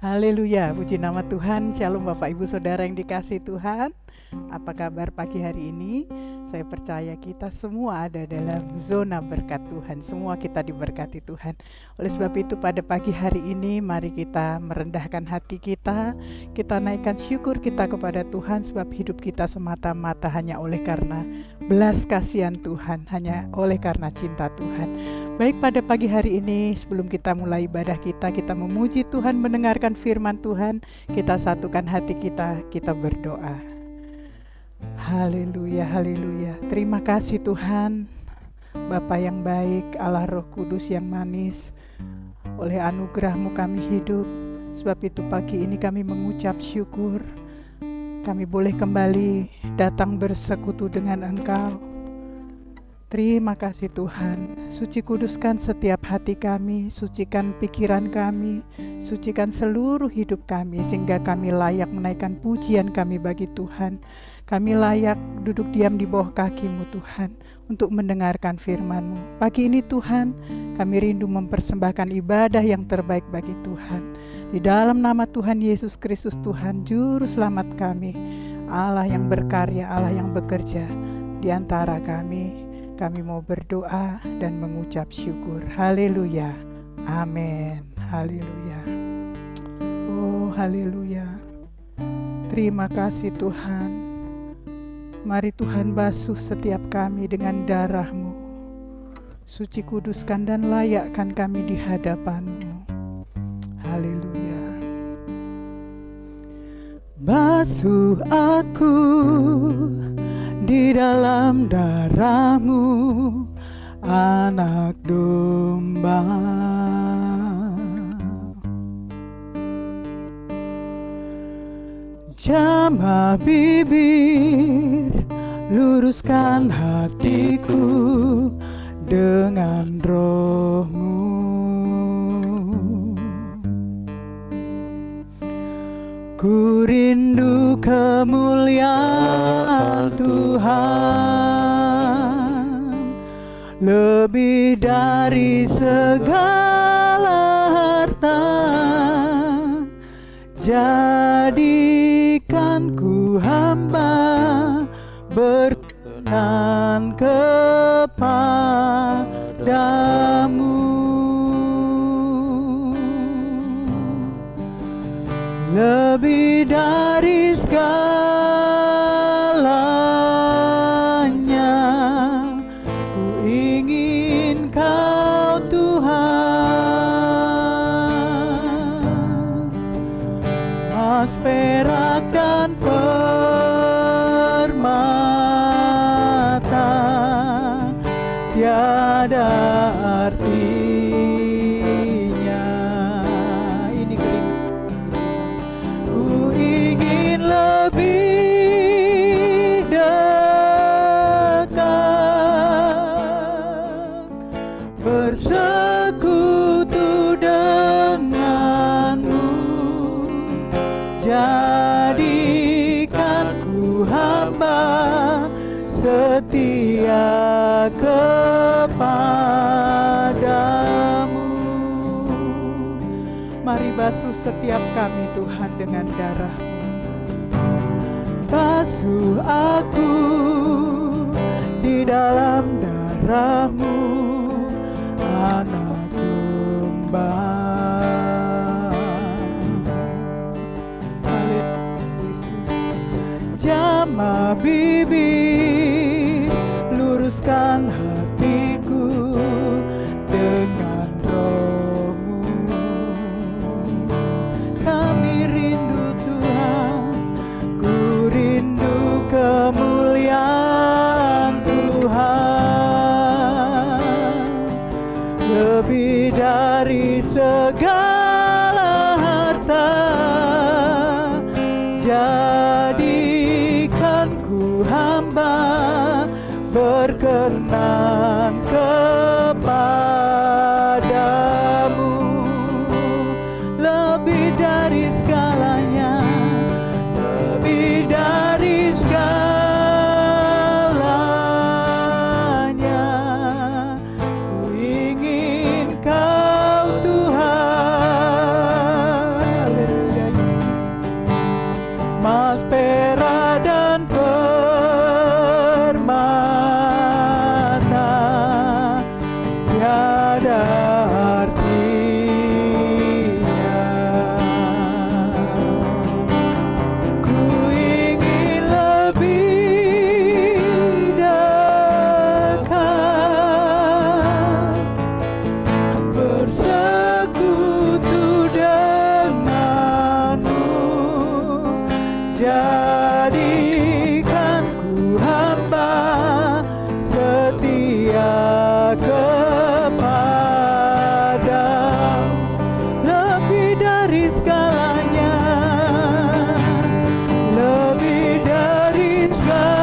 Haleluya, puji nama Tuhan. Shalom Bapak Ibu Saudara yang dikasihi Tuhan. Apa kabar pagi hari ini? Saya percaya kita semua ada dalam zona berkat Tuhan. Semua kita diberkati Tuhan. Oleh sebab itu pada pagi hari ini mari kita merendahkan hati kita. Kita naikkan syukur kita kepada Tuhan sebab hidup kita semata-mata hanya oleh karena belas kasihan Tuhan, hanya oleh karena cinta Tuhan. Baik, pada pagi hari ini sebelum kita mulai ibadah kita memuji Tuhan, mendengarkan firman Tuhan, kita satukan hati kita berdoa. Haleluya, haleluya. Terima kasih Tuhan, Bapa yang baik, Allah Roh Kudus yang manis. Oleh anugerah-Mu kami hidup. Sebab itu pagi ini kami mengucap syukur. Kami boleh kembali datang bersekutu dengan Engkau. Terima kasih Tuhan. Suci kuduskan setiap hati kami, sucikan pikiran kami, sucikan seluruh hidup kami, sehingga kami layak menaikkan pujian kami bagi Tuhan. Kami layak duduk diam di bawah kaki-Mu Tuhan, untuk mendengarkan firman-Mu. Pagi ini Tuhan, kami rindu mempersembahkan ibadah yang terbaik bagi Tuhan. Di dalam nama Tuhan Yesus Kristus Tuhan, Juru Selamat kami, Allah yang berkarya, Allah yang bekerja di antara kami. Kami mau berdoa dan mengucap syukur. Haleluya. Amin. Haleluya. Oh, haleluya. Terima kasih Tuhan. Mari Tuhan basuh setiap kami dengan darah-Mu. Suci kuduskan dan layakkan kami di hadapan-Mu. Haleluya. Basuh aku di dalam darah-Mu, anak domba. Jamah bibir, luruskan hatiku dengan Roh-Mu. Ku rindu kemuliaan Tuhan, lebih dari segala harta. Jadikan ku hamba berkenan kepadamu, lebih dari segalanya. Ku ingin Kau Tuhan, emas, perak dan permata tiada artinya. Ini ku ingin lebih dekat bersekutu denganmu. Jadikan ku hamba setia kepadamu. Mari basuh setiap kami Tuhan dengan darah-Mu. Basuh aku di dalam darah-Mu, anak domba. Jamah bibir, luruskan hatiku dengan Roh-Mu. Kami rindu Tuhan, ku rindu kemuliaan Tuhan, lebih dari segala harta. Jadikan ku hamba berkenan kepadamu, lebih dari segalanya, lebih dari segalanya. Ku ingin Kau Tuhan, segalanya, lebih dari segalanya.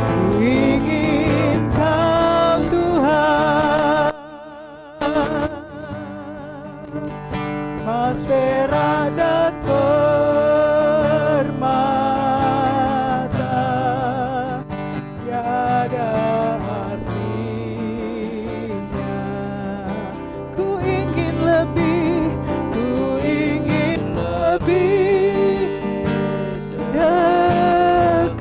Ku ingin Kau Tuhan, emas, perak, dan permata tiada artinya. Ku ingin lebih, ku ingin lebih dekat,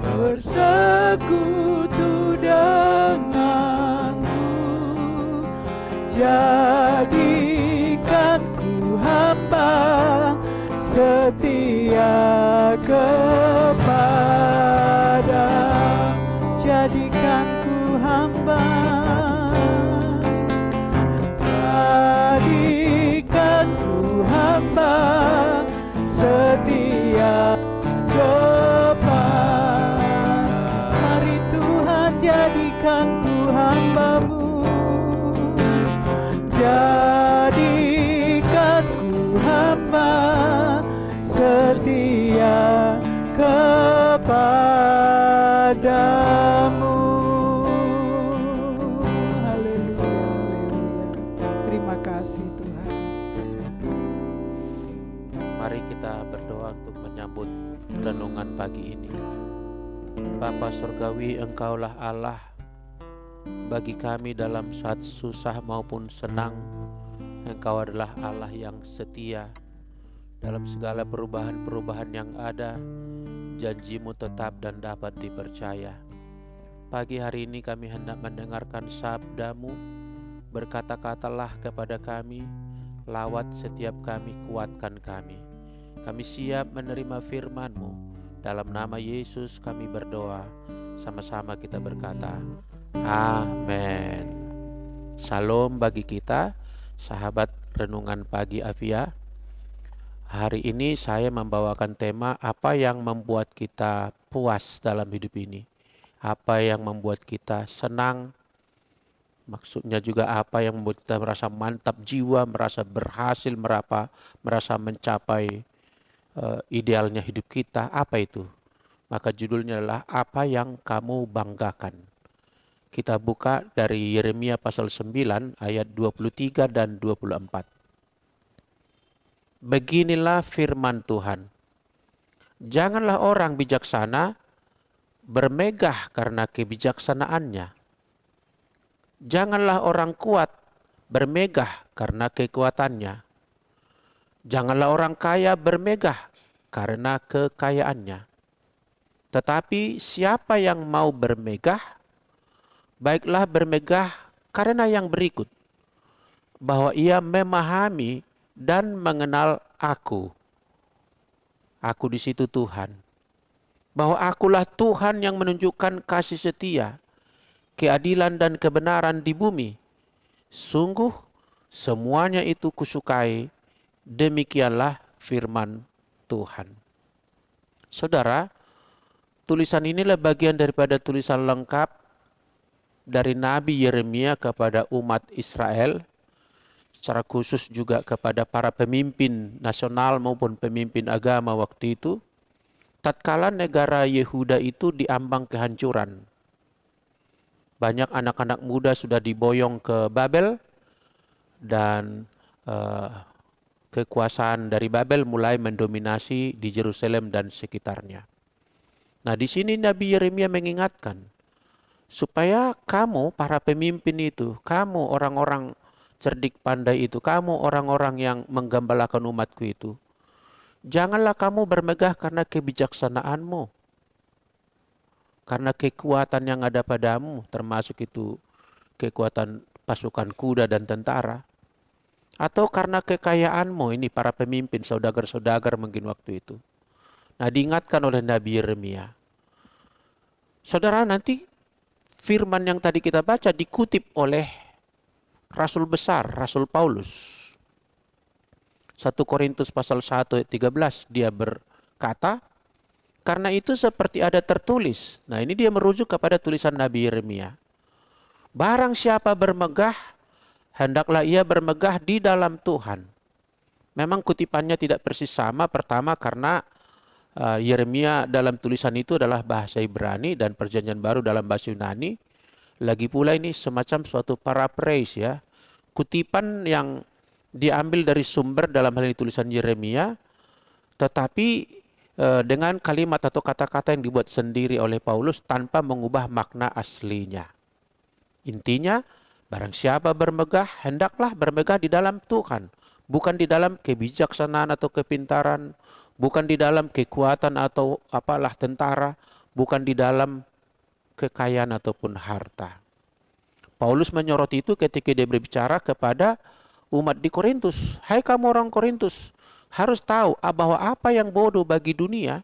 bersekutu denganmu. Jadikan ku hamba setia kepada, jadikan ku hamba, jadikan ku hamba setia kepada. Mari Tuhan, jadikan ku hamba-Mu, jadikan ku hamba setia kepadamu. Haleluya, haleluya. Terima kasih Tuhan. Mari kita berdoa untuk menyambut renungan pagi ini. Bapa Surgawi, Engkaulah Allah bagi kami dalam saat susah maupun senang. Engkau adalah Allah yang setia dalam segala perubahan-perubahan yang ada. Janji-Mu tetap dan dapat dipercaya. Pagi hari ini kami hendak mendengarkan sabda-Mu. Berkata-katalah kepada kami, lawat setiap kami, kuatkan kami. Kami siap menerima firman-Mu. Dalam nama Yesus kami berdoa. Sama-sama kita berkata, amin. Shalom bagi kita, sahabat renungan pagi Avia. Hari ini saya membawakan tema apa yang membuat kita puas dalam hidup ini. Apa yang membuat kita senang. Maksudnya juga apa yang membuat kita merasa mantap jiwa, merasa berhasil, merasa mencapai idealnya hidup kita. Apa itu? Maka judulnya adalah apa yang kamu banggakan. Kita buka dari Yeremia pasal 9 ayat 23 dan 24. Beginilah firman Tuhan. Janganlah orang bijaksana bermegah karena kebijaksanaannya. Janganlah orang kuat bermegah karena kekuatannya. Janganlah orang kaya bermegah karena kekayaannya. Tetapi siapa yang mau bermegah, baiklah bermegah karena yang berikut, bahwa ia memahami dan mengenal aku. Aku di situ Tuhan. Bahwa akulah Tuhan yang menunjukkan kasih setia, keadilan dan kebenaran di bumi. Sungguh semuanya itu kusukai. Demikianlah firman Tuhan. Saudara, tulisan inilah bagian daripada tulisan lengkap dari Nabi Yeremia kepada umat Israel, secara khusus juga kepada para pemimpin nasional maupun pemimpin agama waktu itu, tatkala negara Yehuda itu diambang kehancuran. Banyak anak-anak muda sudah diboyong ke Babel dan kekuasaan dari Babel mulai mendominasi di Yerusalem dan sekitarnya. Nah, di sini Nabi Yeremia mengingatkan supaya kamu para pemimpin itu, kamu orang-orang cerdik pandai itu, kamu orang-orang yang menggembalakan umatku itu, janganlah kamu bermegah karena kebijaksanaanmu, karena kekuatan yang ada padamu, termasuk itu kekuatan pasukan kuda dan tentara, atau karena kekayaanmu. Ini para pemimpin, saudagar-saudagar mungkin waktu itu. Nah, diingatkan oleh Nabi Yeremia. Saudara, nanti firman yang tadi kita baca dikutip oleh Rasul besar, Rasul Paulus. 1 Korintus pasal 1 ayat 13, dia berkata, karena itu seperti ada tertulis. Nah, ini dia merujuk kepada tulisan Nabi Yeremia. Barang siapa bermegah, hendaklah ia bermegah di dalam Tuhan. Memang kutipannya tidak persis sama, pertama karena Yeremia dalam tulisan itu adalah bahasa Ibrani dan Perjanjian Baru dalam bahasa Yunani. Lagi pula ini semacam suatu paraphrase ya. Kutipan yang diambil dari sumber dalam hal ini tulisan Yeremia, tetapi dengan kalimat atau kata-kata yang dibuat sendiri oleh Paulus tanpa mengubah makna aslinya. Intinya, barang siapa bermegah, hendaklah bermegah di dalam Tuhan. Bukan di dalam kebijaksanaan atau kepintaran, bukan di dalam kekuatan atau apalah tentara, bukan di dalam kekayaan ataupun harta. Paulus menyoroti itu ketika dia berbicara kepada umat di Korintus. Hai kamu orang Korintus, harus tahu bahwa apa yang bodoh bagi dunia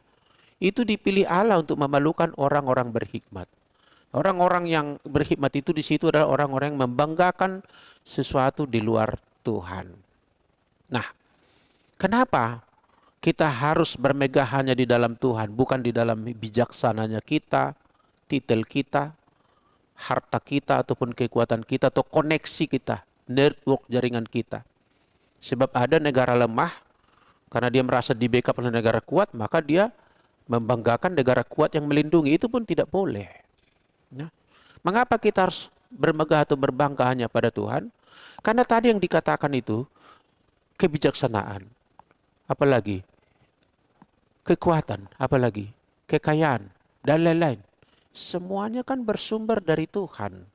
itu dipilih Allah untuk memalukan orang-orang berhikmat. Orang-orang yang berhikmat itu di situ adalah orang-orang yang membanggakan sesuatu di luar Tuhan. Nah, kenapa kita harus bermegah hanya di dalam Tuhan, bukan di dalam bijaksananya kita, titel kita, harta kita ataupun kekuatan kita atau koneksi kita, network jaringan kita. Sebab ada negara lemah karena dia merasa di backup oleh negara kuat, maka dia membanggakan negara kuat yang melindungi. Itu pun tidak boleh. Nah, mengapa kita harus bermegah atau berbangga hanya pada Tuhan? Karena tadi yang dikatakan itu kebijaksanaan, apalagi kekuatan, apalagi kekayaan dan lain-lain. Semuanya kan bersumber dari Tuhan.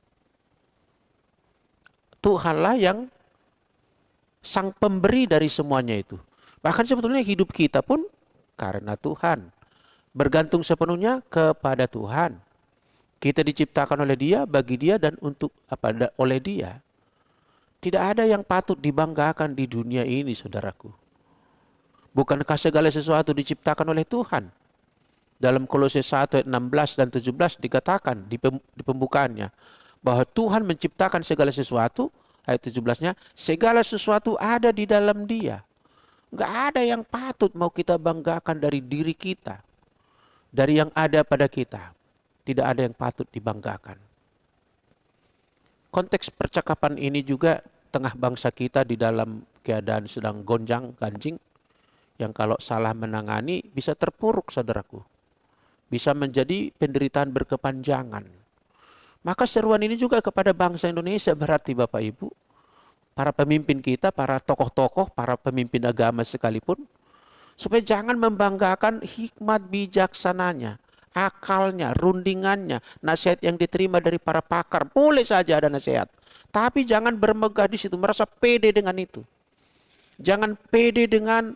Tuhanlah yang sang pemberi dari semuanya itu. Bahkan sebetulnya hidup kita pun karena Tuhan. Bergantung sepenuhnya kepada Tuhan. Kita diciptakan oleh Dia, bagi Dia dan untuk oleh Dia. Tidak ada yang patut dibanggakan di dunia ini, saudaraku. Bukankah segala sesuatu diciptakan oleh Tuhan? Dalam Kolose 1 ayat 16 dan 17 dikatakan di pembukaannya bahwa Tuhan menciptakan segala sesuatu, ayat 17-nya, segala sesuatu ada di dalam Dia. Enggak ada yang patut mau kita banggakan dari diri kita, dari yang ada pada kita. Tidak ada yang patut dibanggakan. Konteks percakapan ini juga tengah bangsa kita di dalam keadaan sedang gonjang ganjing, yang kalau salah menangani bisa terpuruk, saudaraku. Bisa menjadi penderitaan berkepanjangan. Maka seruan ini juga kepada bangsa Indonesia berarti Bapak Ibu, para pemimpin kita, para tokoh-tokoh, para pemimpin agama sekalipun, supaya jangan membanggakan hikmat bijaksananya, akalnya, rundingannya, nasihat yang diterima dari para pakar. Boleh saja ada nasihat, tapi jangan bermegah di situ, merasa pede dengan itu. Jangan pede dengan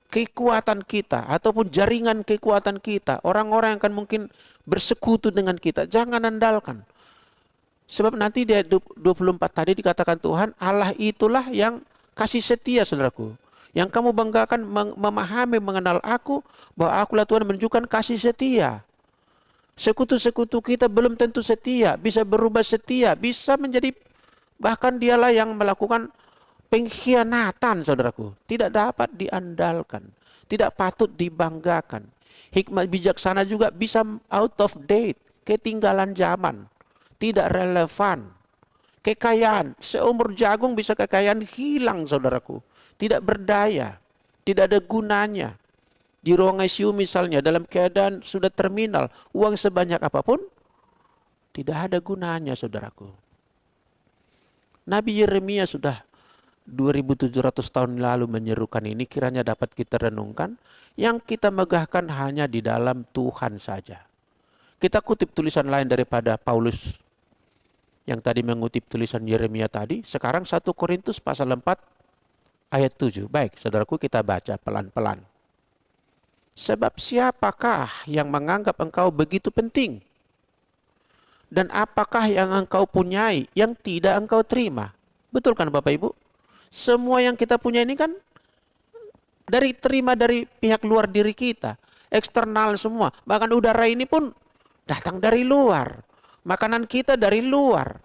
kekuatan kita ataupun jaringan kekuatan kita, orang-orang yang akan mungkin bersekutu dengan kita. Jangan andalkan. Sebab nanti di ayat 24 tadi dikatakan Tuhan, Allah itulah yang kasih setia, saudaraku. Yang kamu banggakan memahami, mengenal aku, bahwa akulah Tuhan menunjukkan kasih setia. Sekutu-sekutu kita belum tentu setia, bisa berubah setia, bisa menjadi, bahkan dialah yang melakukan pengkhianatan, saudaraku. Tidak dapat diandalkan, tidak patut dibanggakan. Hikmat bijaksana juga bisa out of date, ketinggalan zaman, tidak relevan. Kekayaan, seumur jagung bisa kekayaan hilang, saudaraku. Tidak berdaya, tidak ada gunanya. Di ruang ICU misalnya, dalam keadaan sudah terminal, uang sebanyak apapun, tidak ada gunanya, saudaraku. Nabi Yeremia sudah 2700 tahun lalu menyerukan ini, kiranya dapat kita renungkan. Yang kita megahkan hanya di dalam Tuhan saja. Kita kutip tulisan lain daripada Paulus yang tadi mengutip tulisan Yeremia tadi. Sekarang 1 Korintus pasal 4 ayat 7. Baik, saudaraku, kita baca pelan-pelan. Sebab siapakah yang menganggap engkau begitu penting? Dan apakah yang engkau punyai yang tidak engkau terima? Betul kan Bapak Ibu? Semua yang kita punya ini kan terima dari pihak luar diri kita. Eksternal semua. Bahkan udara ini pun datang dari luar. Makanan kita dari luar.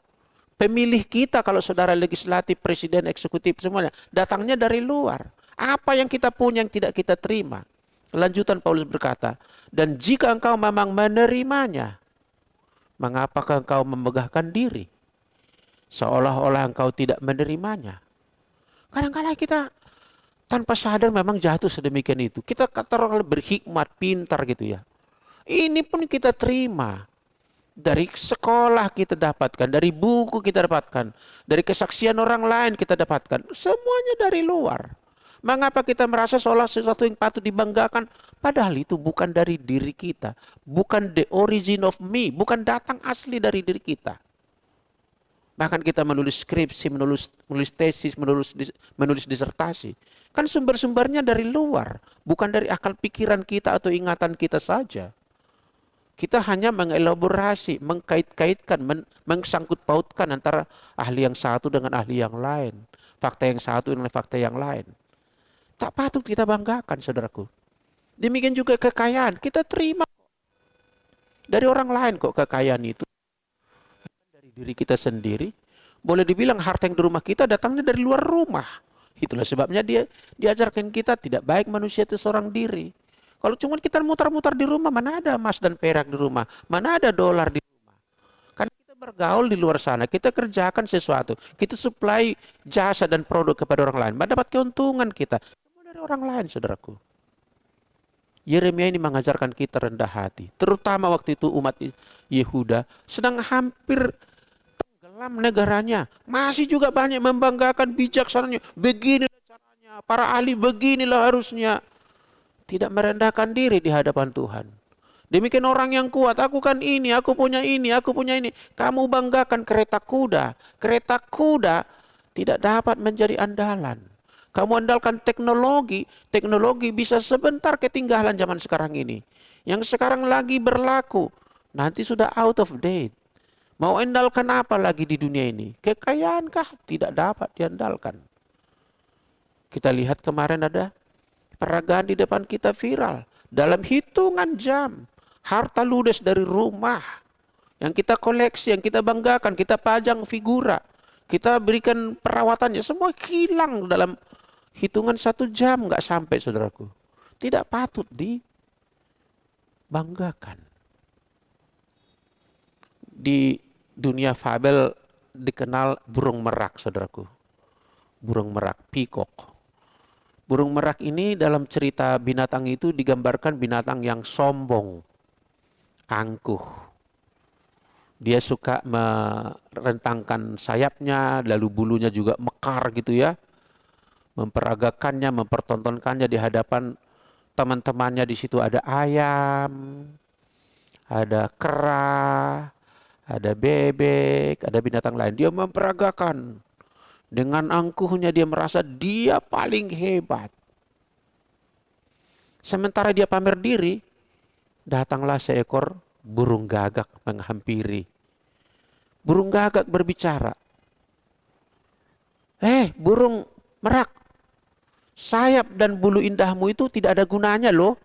Pemilih kita kalau saudara legislatif, presiden, eksekutif semuanya datangnya dari luar. Apa yang kita punya yang tidak kita terima? Lanjutan Paulus berkata, dan jika engkau memang menerimanya, mengapakah engkau memegahkan diri? seolah-olah engkau tidak menerimanya. Kadang-kadang kita tanpa sadar memang jatuh sedemikian itu. Kita kata orang berhikmat, pintar gitu ya. Ini pun kita terima. Dari sekolah kita dapatkan, dari buku kita dapatkan, dari kesaksian orang lain kita dapatkan. Semuanya dari luar. Mengapa kita merasa seolah sesuatu yang patut dibanggakan? Padahal itu bukan dari diri kita. Bukan the origin of me. Bukan datang asli dari diri kita. Bahkan kita menulis skripsi, menulis tesis, menulis disertasi. Kan sumber-sumbernya dari luar. Bukan dari akal pikiran kita atau ingatan kita saja. Kita hanya mengelaborasi, mengkait-kaitkan, mengsangkut pautkan antara ahli yang satu dengan ahli yang lain. Fakta yang satu dengan fakta yang lain. Tak patut kita banggakan, saudaraku. Demikian juga kekayaan. Kita terima dari orang lain kok kekayaan itu. Dari diri kita sendiri. Boleh dibilang harta yang di rumah kita datangnya dari luar rumah. Itulah sebabnya dia diajarkan kita tidak baik manusia itu seorang diri. Kalau cuma kita mutar-mutar di rumah, mana ada emas dan perak di rumah, mana ada dolar di rumah. Karena kita bergaul di luar sana, kita kerjakan sesuatu, kita supply jasa dan produk kepada orang lain, mendapat keuntungan kita. Semua dari orang lain, saudaraku. Yeremia ini mengajarkan kita rendah hati. Terutama waktu itu umat Yehuda sedang hampir tenggelam negaranya. Masih juga banyak membanggakan bijaksananya. Beginilah caranya, para ahli beginilah harusnya. Tidak merendahkan diri di hadapan Tuhan. Demikian orang yang kuat, aku kan ini, aku punya ini, aku punya ini. Kamu banggakan kereta kuda. Kereta kuda tidak dapat menjadi andalan. Kamu andalkan teknologi, teknologi bisa sebentar ketinggalan zaman sekarang ini. Yang sekarang lagi berlaku, nanti sudah out of date. Mau andalkan apa lagi di dunia ini? Kekayaankah? Tidak dapat diandalkan. Kita lihat kemarin ada peragaan di depan kita viral. Dalam hitungan jam, harta ludes dari rumah. Yang kita koleksi, yang kita banggakan, kita pajang figura. Kita berikan perawatannya, semua hilang dalam hitungan 1 jam, nggak sampai, saudaraku. Tidak patut dibanggakan. Di dunia fabel dikenal burung merak, saudaraku. Burung merak, peacock. Burung merak ini dalam cerita binatang itu digambarkan binatang yang sombong, angkuh. Dia suka merentangkan sayapnya, lalu bulunya juga mekar gitu ya. Memperagakannya, mempertontonkannya di hadapan teman-temannya. Di situ ada ayam, ada kera, ada bebek, ada binatang lain. Dia memperagakan. Dengan angkuhnya dia merasa dia paling hebat. Sementara dia pamer diri, datanglah seekor burung gagak menghampiri. Burung gagak berbicara. Burung merak, sayap dan bulu indahmu itu tidak ada gunanya loh.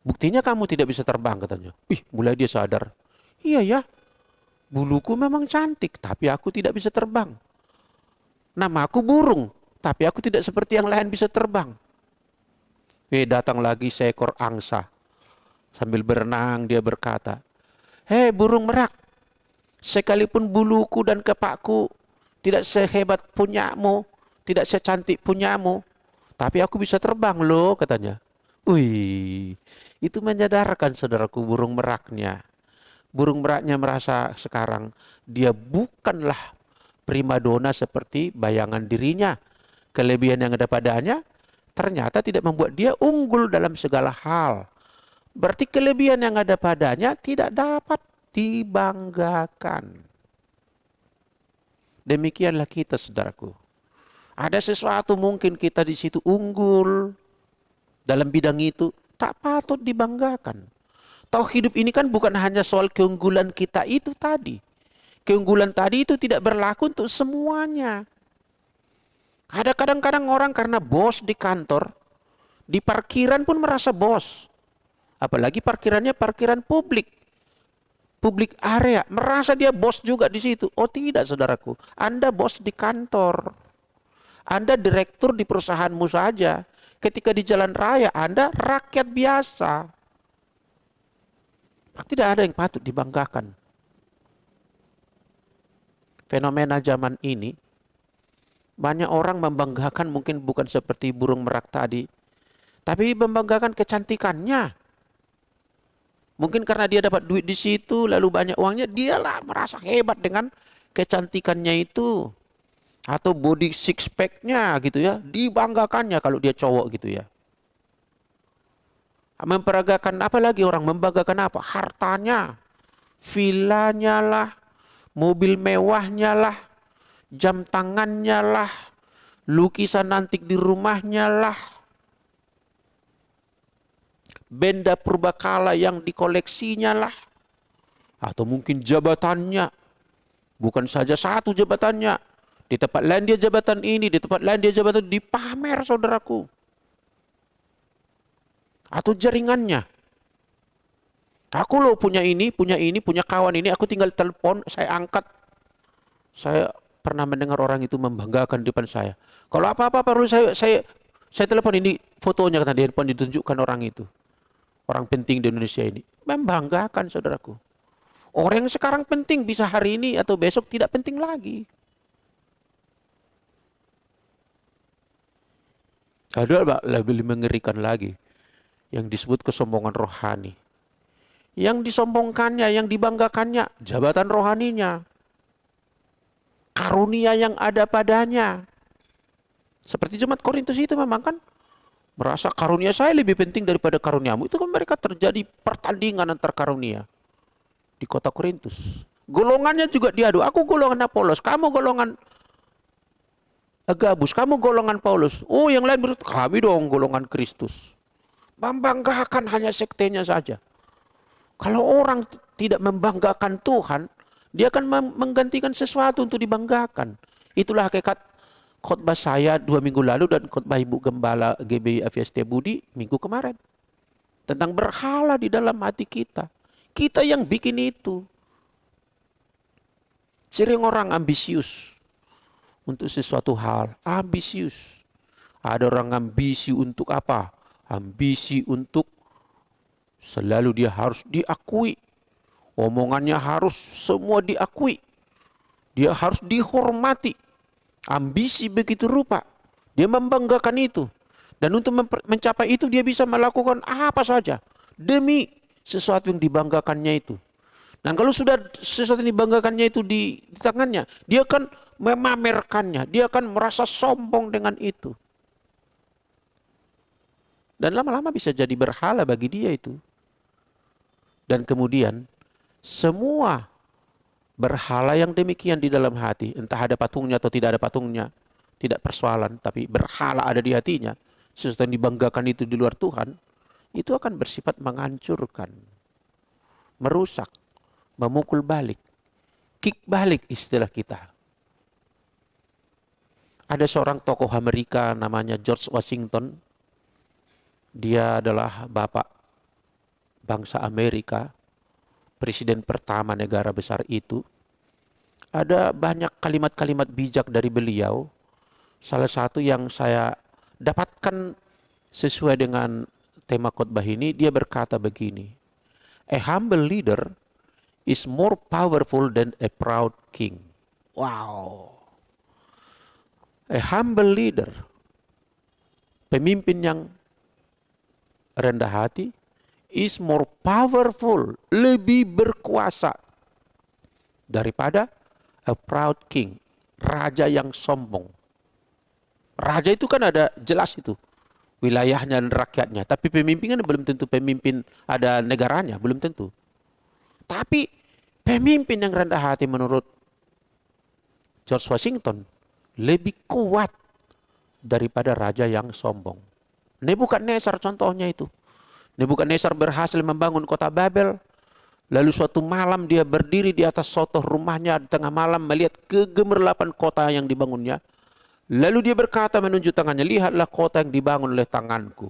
Buktinya kamu tidak bisa terbang, katanya. Mulai dia sadar. Iya ya, buluku memang cantik, tapi aku tidak bisa terbang. Nama aku burung, tapi aku tidak seperti yang lain bisa terbang. Datang lagi seekor angsa. Sambil berenang dia berkata, burung merak, sekalipun buluku dan kepakku tidak sehebat punyamu, tidak secantik punyamu, tapi aku bisa terbang loh, katanya. Itu menyadarkan, saudaraku, burung meraknya. Burung meraknya merasa sekarang dia bukanlah primadona seperti bayangan dirinya. Kelebihan yang ada padanya ternyata tidak membuat dia unggul dalam segala hal. Berarti kelebihan yang ada padanya tidak dapat dibanggakan. Demikianlah kita, saudaraku. Ada sesuatu mungkin kita di situ unggul dalam bidang itu, tak patut dibanggakan. Tahu hidup ini kan bukan hanya soal keunggulan kita itu tadi. Keunggulan tadi itu tidak berlaku untuk semuanya. Ada kadang-kadang orang karena bos di kantor, di parkiran pun merasa bos. Apalagi parkirannya parkiran publik. Publik area, merasa dia bos juga di situ. Oh tidak, saudaraku. Anda bos di kantor. Anda direktur di perusahaanmu saja. Ketika di jalan raya, Anda rakyat biasa. Tidak ada yang patut dibanggakan. fenomena zaman ini, banyak orang membanggakan mungkin bukan seperti burung merak tadi, tapi membanggakan kecantikannya. Mungkin karena dia dapat duit di situ, lalu banyak uangnya, dialah merasa hebat dengan kecantikannya itu. Atau body six pack-nya gitu ya, dibanggakannya kalau dia cowok gitu ya. Memperagakan apa lagi orang? Membanggakan apa? Hartanya, villanya lah, mobil mewahnya lah, jam tangannya lah, lukisan antik di rumahnya lah, benda purbakala yang dikoleksinya lah, atau mungkin jabatannya, bukan saja satu jabatannya, di tempat lain dia jabatan ini, di tempat lain dia jabatan itu, dipamer saudaraku. Atau jaringannya. Aku loh punya ini, punya kawan ini, aku tinggal telepon, saya angkat. Saya pernah mendengar orang itu membanggakan di depan saya. Kalau apa-apa perlu saya telepon, ini fotonya karena di handphone ditunjukkan orang itu. Orang penting di Indonesia ini. Membanggakan saudaraku. Orang yang sekarang penting bisa hari ini atau besok tidak penting lagi. Ada lebih mengerikan lagi yang disebut kesombongan rohani. Yang disombongkannya, yang dibanggakannya, jabatan rohaninya, karunia yang ada padanya. Seperti jemaat Korintus itu memang kan merasa karunia saya lebih penting daripada karuniamu. Itu kan mereka terjadi pertandingan antar karunia di kota Korintus. Golongannya juga diadu. Aku golongan Apolos, kamu golongan Agabus, kamu golongan Paulus. Oh, yang lain berarti kami dong golongan Kristus. Membanggakan hanya sektenya saja. Kalau orang tidak membanggakan Tuhan, dia akan menggantikan sesuatu untuk dibanggakan. Itulah hakikat khotbah saya 2 minggu lalu dan khotbah Ibu Gembala GBI FST Budi minggu kemarin. Tentang berhala di dalam hati kita. Kita yang bikin itu. Sering orang ambisius untuk sesuatu hal. Ambisius. Ada orang ambisi untuk apa? Ambisi untuk selalu dia harus diakui. Omongannya harus semua diakui. Dia harus dihormati. Ambisi begitu rupa. Dia membanggakan itu. Dan untuk mencapai itu dia bisa melakukan apa saja. Demi sesuatu yang dibanggakannya itu. Dan kalau sudah sesuatu yang dibanggakannya itu di tangannya, dia akan memamerkannya. Dia akan merasa sombong dengan itu. Dan lama-lama bisa jadi berhala bagi dia itu. Dan kemudian semua berhala yang demikian di dalam hati, entah ada patungnya atau tidak ada patungnya, tidak persoalan, tapi berhala ada di hatinya, sesuatu yang dibanggakan itu di luar Tuhan, itu akan bersifat menghancurkan, merusak, memukul balik, kick balik istilah kita. Ada seorang tokoh Amerika namanya George Washington. Dia adalah bapak bangsa Amerika, presiden pertama negara besar itu. Ada banyak kalimat-kalimat bijak dari beliau. Salah satu yang saya dapatkan sesuai dengan tema khotbah ini, dia berkata begini. A humble leader is more powerful than a proud king. Wow. A humble leader, pemimpin yang rendah hati, is more powerful, lebih berkuasa daripada a proud king, raja yang sombong. Raja itu kan ada jelas itu wilayahnya dan rakyatnya, tapi pemimpin kan belum tentu pemimpin ada negaranya, belum tentu. Tapi pemimpin yang rendah hati menurut George Washington lebih kuat daripada raja yang sombong. Nebukadnezar contohnya itu. Nebukadnezar berhasil membangun kota Babel. Lalu suatu malam dia berdiri di atas sotoh rumahnya di tengah malam melihat kegemerlapan kota yang dibangunnya. Lalu dia berkata menunjuk tangannya, lihatlah kota yang dibangun oleh tanganku.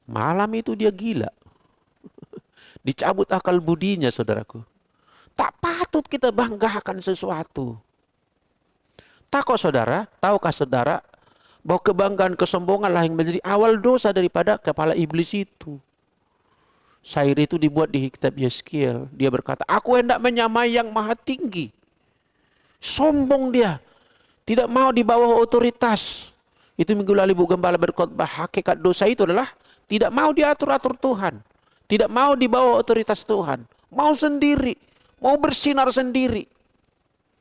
Malam itu dia gila. Dicabut akal budinya saudaraku. Tak patut kita banggakan sesuatu. Tahukah saudara, bahwa kebanggaan kesombongan lah yang menjadi awal dosa daripada kepala iblis itu. Syair itu dibuat di kitab Yeskiel. Dia berkata, aku hendak menyamai yang maha tinggi. Sombong dia. Tidak mau di bawah otoritas. Itu minggu lalu Ibu Gembala berkhotbah. Hakikat dosa itu adalah tidak mau diatur-atur Tuhan. Tidak mau di bawah otoritas Tuhan. Mau sendiri. Mau bersinar sendiri.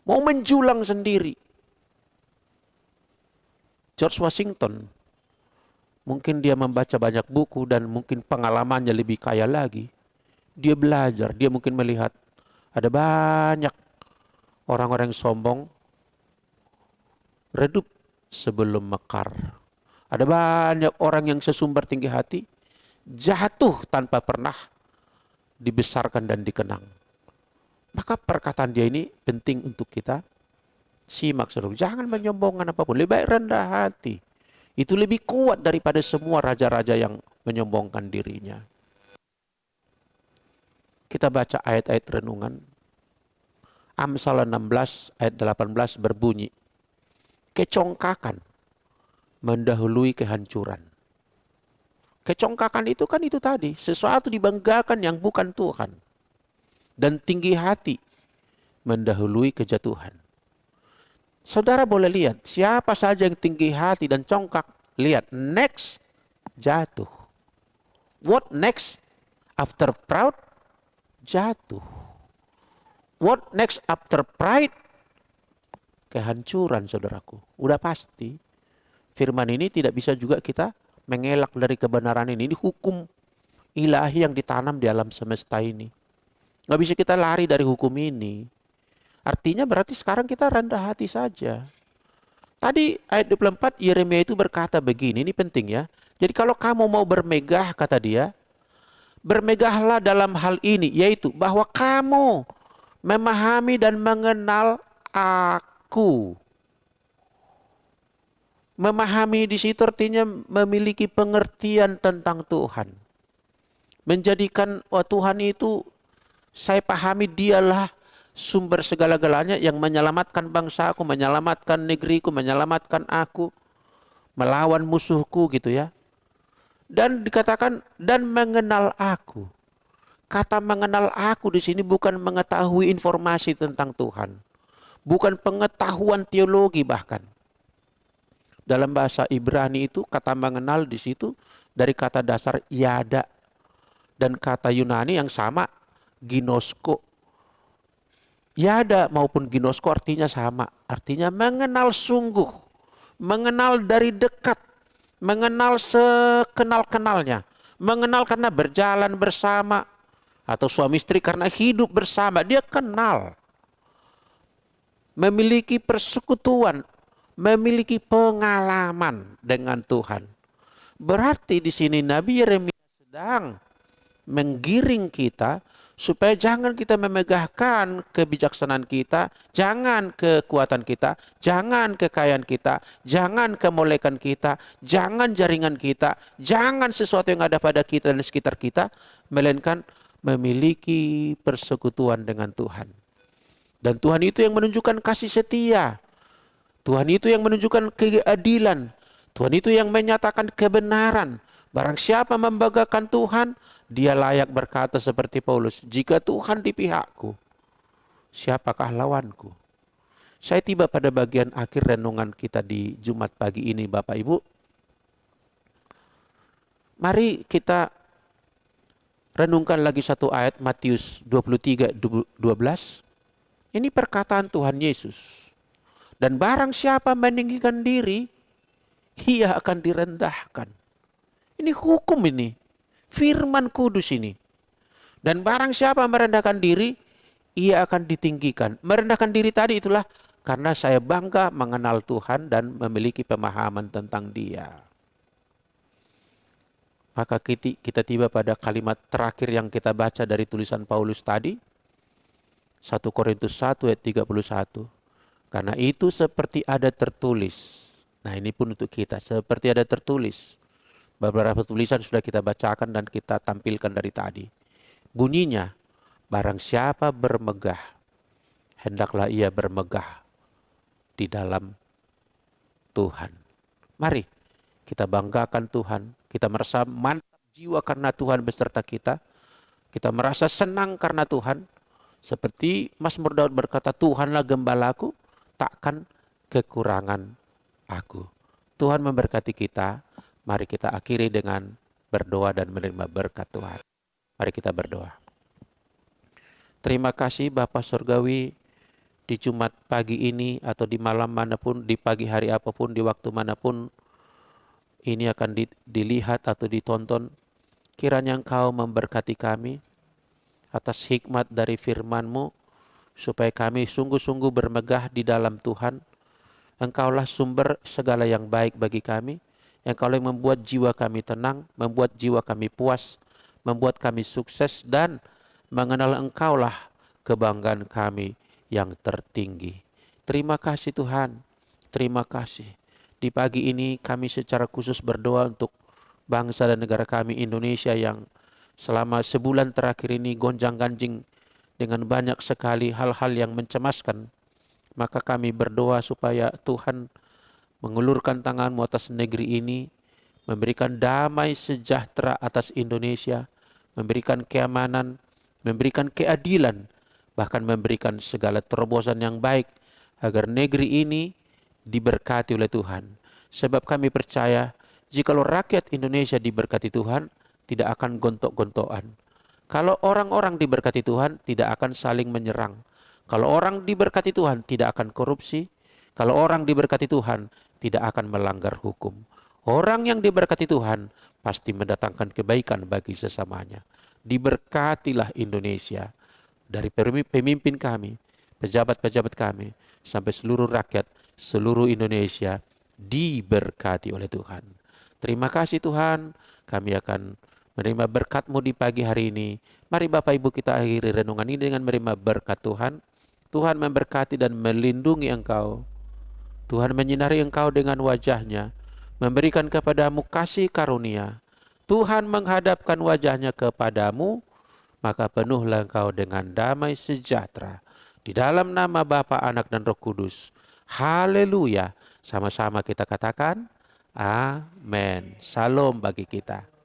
Mau menjulang sendiri. George Washington. Mungkin dia membaca banyak buku dan mungkin pengalamannya lebih kaya lagi. Dia belajar, dia mungkin melihat ada banyak orang-orang yang sombong redup sebelum mekar. Ada banyak orang yang sesumbar tinggi hati jatuh tanpa pernah dibesarkan dan dikenang. Maka perkataan dia ini penting untuk kita simak seluruh. Jangan menyombongkan apapun, lebih baik rendah hati. Itu lebih kuat daripada semua raja-raja yang menyombongkan dirinya. Kita baca ayat-ayat renungan. Amsal 16 ayat 18 berbunyi, kecongkakan mendahului kehancuran. Kecongkakan itu kan itu tadi, sesuatu dibanggakan yang bukan Tuhan. Dan tinggi hati mendahului kejatuhan. Saudara boleh lihat, siapa saja yang tinggi hati dan congkak, lihat, next, jatuh. What next? After proud, jatuh. What next after pride? Kehancuran, saudaraku. Udah pasti. Firman ini tidak bisa juga kita mengelak dari kebenaran ini. Ini hukum ilahi yang ditanam di alam semesta ini. Nggak bisa kita lari dari hukum ini. Artinya berarti sekarang kita rendah hati saja. Tadi ayat 24 Yeremia itu berkata begini, ini penting ya. Jadi kalau kamu mau bermegah, kata dia, bermegahlah dalam hal ini, yaitu bahwa kamu memahami dan mengenal aku. Memahami di situ artinya memiliki pengertian tentang Tuhan. Menjadikan Tuhan itu, saya pahami dialah sumber segala-galanya yang menyelamatkan bangsaku, menyelamatkan negeriku, menyelamatkan aku, melawan musuhku gitu ya. Dan dikatakan dan mengenal aku. Kata mengenal aku di sini bukan mengetahui informasi tentang Tuhan. Bukan pengetahuan teologi bahkan. Dalam bahasa Ibrani itu kata mengenal di situ dari kata dasar yada dan kata Yunani yang sama ginosko. Yada maupun ginosko artinya sama. Artinya mengenal sungguh. Mengenal dari dekat. Mengenal sekenal-kenalnya. Mengenal karena berjalan bersama. Atau suami istri karena hidup bersama. Dia kenal. Memiliki persekutuan. Memiliki pengalaman dengan Tuhan. Berarti di sini Nabi Yeremia sedang menggiring kita supaya jangan kita memegahkan kebijaksanaan kita, jangan kekuatan kita, jangan kekayaan kita, jangan kemolekan kita, jangan jaringan kita, jangan sesuatu yang ada pada kita dan sekitar kita, melainkan memiliki persekutuan dengan Tuhan. Dan Tuhan itu yang menunjukkan kasih setia. Tuhan itu yang menunjukkan keadilan. Tuhan itu yang menyatakan kebenaran. Barang siapa membanggakan Tuhan, dia layak berkata seperti Paulus, jika Tuhan di pihakku, siapakah lawanku? Saya tiba pada bagian akhir renungan kita di Jumat pagi ini, Bapak Ibu. Mari kita renungkan lagi satu ayat Matius 23:12. Ini perkataan Tuhan Yesus. Dan barang siapa meninggikan diri, ia akan direndahkan. Ini hukum ini. Firman kudus ini. Dan barang siapa merendahkan diri, ia akan ditinggikan. Merendahkan diri tadi itulah karena saya bangga mengenal Tuhan dan memiliki pemahaman tentang Dia. Maka kita tiba pada kalimat terakhir yang kita baca dari tulisan Paulus tadi. 1 Korintus 1 ayat 31. Karena itu seperti ada tertulis. Nah ini pun untuk kita. Seperti ada tertulis. Beberapa tulisan sudah kita bacakan dan kita tampilkan dari tadi. Bunyinya, barang siapa bermegah, hendaklah ia bermegah di dalam Tuhan. Mari kita banggakan Tuhan. Kita merasa mantap jiwa karena Tuhan beserta kita. Kita merasa senang karena Tuhan. Seperti Mazmur Daud berkata, Tuhanlah gembalaku, takkan kekurangan aku. Tuhan memberkati kita. Mari kita akhiri dengan berdoa dan menerima berkat Tuhan. Mari kita berdoa. Terima kasih Bapa Surgawi, di Jumat pagi ini atau di malam manapun, di pagi hari apapun, di waktu manapun ini akan dilihat atau ditonton. Kiranya Engkau memberkati kami atas hikmat dari firman-Mu, supaya kami sungguh-sungguh bermegah di dalam Tuhan. Engkaulah sumber segala yang baik bagi kami. Engkaulah yang membuat jiwa kami tenang, membuat jiwa kami puas, membuat kami sukses, dan mengenal Engkaulah kebanggaan kami yang tertinggi. Terima kasih Tuhan, terima kasih. Di pagi ini kami secara khusus berdoa untuk bangsa dan negara kami Indonesia yang selama sebulan terakhir ini gonjang-ganjing dengan banyak sekali hal-hal yang mencemaskan. Maka kami berdoa supaya Tuhan mengulurkan tangan-Mu atas negeri ini, memberikan damai sejahtera atas Indonesia, memberikan keamanan, memberikan keadilan, bahkan memberikan segala terobosan yang baik agar negeri ini diberkati oleh Tuhan. Sebab kami percaya, jikalau rakyat Indonesia diberkati Tuhan, tidak akan gontok-gontokan. Kalau orang-orang diberkati Tuhan, tidak akan saling menyerang. Kalau orang diberkati Tuhan, tidak akan korupsi. Kalau orang diberkati Tuhan, tidak akan melanggar hukum. Orang yang diberkati Tuhan, pasti mendatangkan kebaikan bagi sesamanya. Diberkatilah Indonesia, dari pemimpin kami, pejabat-pejabat kami, sampai seluruh rakyat, seluruh Indonesia diberkati oleh Tuhan. Terima kasih Tuhan, kami akan menerima berkat-Mu di pagi hari ini. Mari Bapak Ibu kita akhiri renungan ini dengan menerima berkat Tuhan. Tuhan memberkati dan melindungi engkau. Tuhan menyinari engkau dengan wajah-Nya, memberikan kepadamu kasih karunia. Tuhan menghadapkan wajah-Nya kepadamu, maka penuhlah engkau dengan damai sejahtera. Di dalam nama Bapa, Anak, dan Roh Kudus. Haleluya. Sama-sama kita katakan, amin. Salam bagi kita.